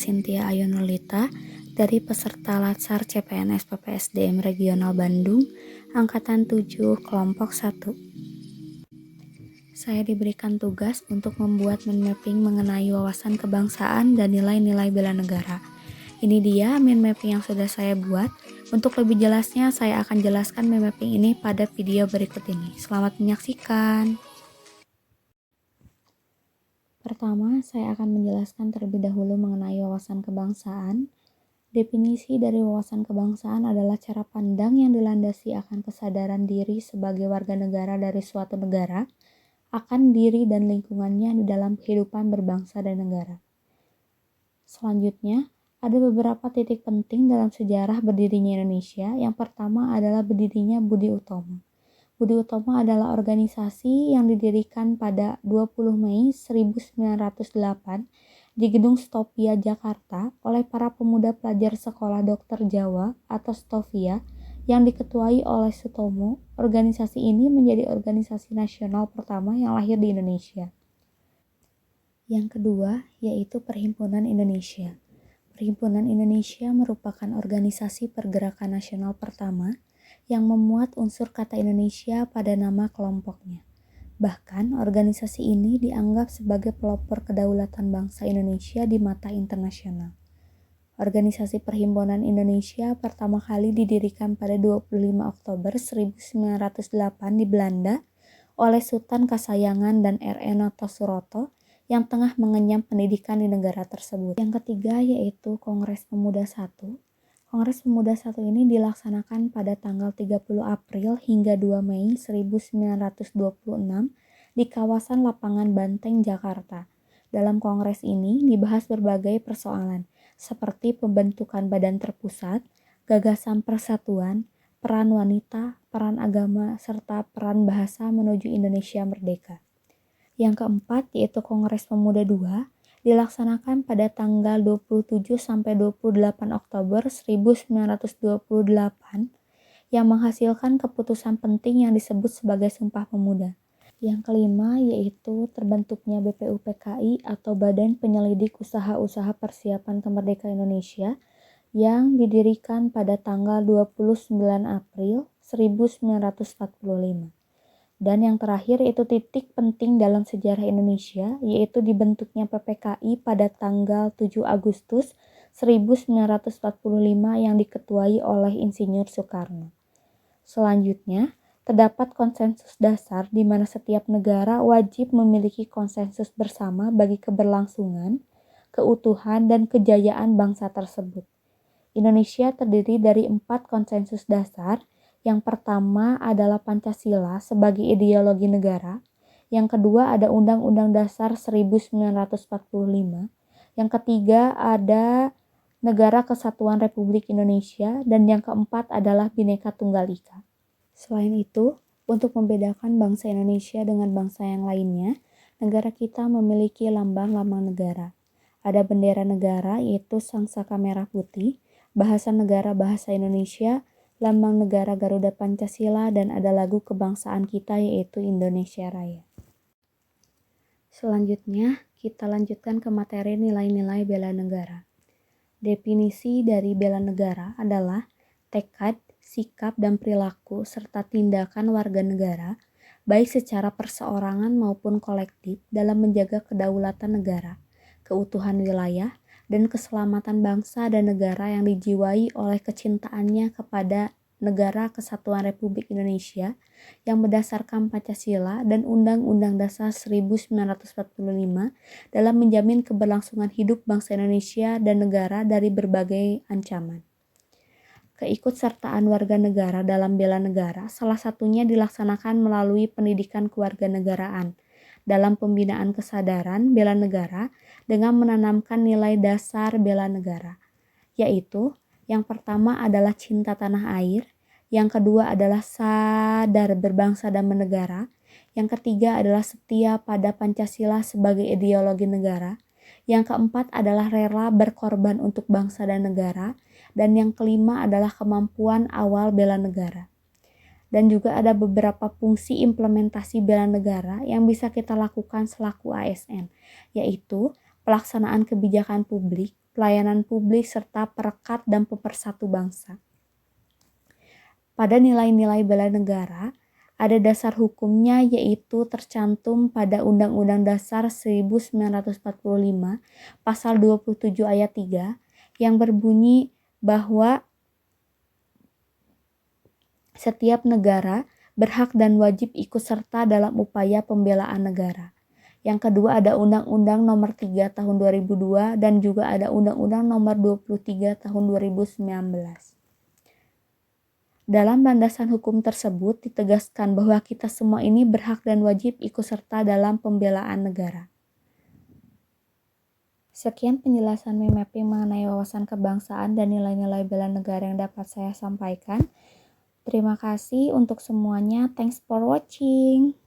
Cynthia Ayunulita dari peserta Latsar CPNS PPSDM Regional Bandung, Angkatan 7, Kelompok 1. Saya diberikan tugas untuk membuat mind mapping mengenai wawasan kebangsaan dan nilai-nilai bela negara. Ini dia mind mapping yang sudah saya buat. Untuk lebih jelasnya, saya akan jelaskan mind mapping ini pada video berikut ini. Selamat menyaksikan. Pertama, saya akan menjelaskan terlebih dahulu mengenai wawasan kebangsaan. Definisi dari wawasan kebangsaan adalah cara pandang yang dilandasi akan kesadaran diri sebagai warga negara dari suatu negara, akan diri dan lingkungannya di dalam kehidupan berbangsa dan negara. Selanjutnya, ada beberapa titik penting dalam sejarah berdirinya Indonesia. Yang pertama adalah berdirinya Budi Utomo. Budi Utomo adalah organisasi yang didirikan pada 20 Mei 1908 di Gedung Stopia, Jakarta oleh para pemuda pelajar Sekolah Dokter Jawa atau Stovia yang diketuai oleh Sutomo. Organisasi ini menjadi organisasi nasional pertama yang lahir di Indonesia. Yang kedua yaitu Perhimpunan Indonesia. Perhimpunan Indonesia merupakan organisasi pergerakan nasional pertama yang memuat unsur kata Indonesia pada nama kelompoknya. Bahkan, organisasi ini dianggap sebagai pelopor kedaulatan bangsa Indonesia di mata internasional. Organisasi Perhimpunan Indonesia pertama kali didirikan pada 25 Oktober 1908 di Belanda oleh Sultan Kasayangan dan R.E. Noto Suroto yang tengah mengenyam pendidikan di negara tersebut. Yang ketiga yaitu Kongres Pemuda I. Kongres Pemuda I ini dilaksanakan pada tanggal 30 April hingga 2 Mei 1926 di kawasan Lapangan Banteng, Jakarta. Dalam kongres ini dibahas berbagai persoalan seperti pembentukan badan terpusat, gagasan persatuan, peran wanita, peran agama, serta peran bahasa menuju Indonesia merdeka. Yang keempat yaitu Kongres Pemuda II dilaksanakan pada tanggal 27 sampai 28 Oktober 1928 yang menghasilkan keputusan penting yang disebut sebagai Sumpah Pemuda. Yang kelima yaitu terbentuknya BPUPKI atau Badan Penyelidik Usaha-Usaha Persiapan Kemerdekaan Indonesia yang didirikan pada tanggal 29 April 1945. Dan yang terakhir itu titik penting dalam sejarah Indonesia, yaitu dibentuknya PPKI pada tanggal 7 Agustus 1945 yang diketuai oleh Insinyur Soekarno. Selanjutnya, terdapat konsensus dasar di mana setiap negara wajib memiliki konsensus bersama bagi keberlangsungan, keutuhan, dan kejayaan bangsa tersebut. Indonesia terdiri dari 4 konsensus dasar. Yang pertama adalah Pancasila sebagai ideologi negara. Yang kedua ada Undang-Undang Dasar 1945. Yang ketiga ada Negara Kesatuan Republik Indonesia. Dan yang keempat adalah Bhinneka Tunggal Ika. Selain itu, untuk membedakan bangsa Indonesia dengan bangsa yang lainnya, negara kita memiliki lambang-lambang negara. Ada bendera negara yaitu sangsaka merah putih, bahasa negara bahasa Indonesia, lambang negara Garuda Pancasila, dan ada lagu kebangsaan kita yaitu Indonesia Raya. Selanjutnya, kita lanjutkan ke materi nilai-nilai bela negara. Definisi dari bela negara adalah tekad, sikap, dan perilaku serta tindakan warga negara, baik secara perseorangan maupun kolektif dalam menjaga kedaulatan negara, keutuhan wilayah, dan keselamatan bangsa dan negara yang dijiwai oleh kecintaannya kepada Negara Kesatuan Republik Indonesia yang berdasarkan Pancasila dan Undang-Undang Dasar 1945 dalam menjamin keberlangsungan hidup bangsa Indonesia dan negara dari berbagai ancaman. Keikutsertaan warga negara dalam bela negara salah satunya dilaksanakan melalui pendidikan kewarganegaraan dalam pembinaan kesadaran bela negara dengan menanamkan nilai dasar bela negara, yaitu yang pertama adalah cinta tanah air, yang kedua adalah sadar berbangsa dan bernegara, yang ketiga adalah setia pada Pancasila sebagai ideologi negara, yang keempat adalah rela berkorban untuk bangsa dan negara, dan yang kelima adalah kemampuan awal bela negara. Dan juga ada beberapa fungsi implementasi bela negara yang bisa kita lakukan selaku ASN, yaitu pelaksanaan kebijakan publik, pelayanan publik, serta perekat dan pemersatu bangsa. Pada nilai-nilai bela negara, ada dasar hukumnya yaitu tercantum pada Undang-Undang Dasar 1945 pasal 27 ayat 3 yang berbunyi bahwa setiap negara berhak dan wajib ikut serta dalam upaya pembelaan negara. Yang kedua ada Undang-Undang Nomor 3 Tahun 2002 dan juga ada Undang-Undang Nomor 23 Tahun 2019. Dalam landasan hukum tersebut ditegaskan bahwa kita semua ini berhak dan wajib ikut serta dalam pembelaan negara. Sekian penjelasan mapping mengenai wawasan kebangsaan dan nilai-nilai bela negara yang dapat saya sampaikan. Terima kasih untuk semuanya. Thanks for watching.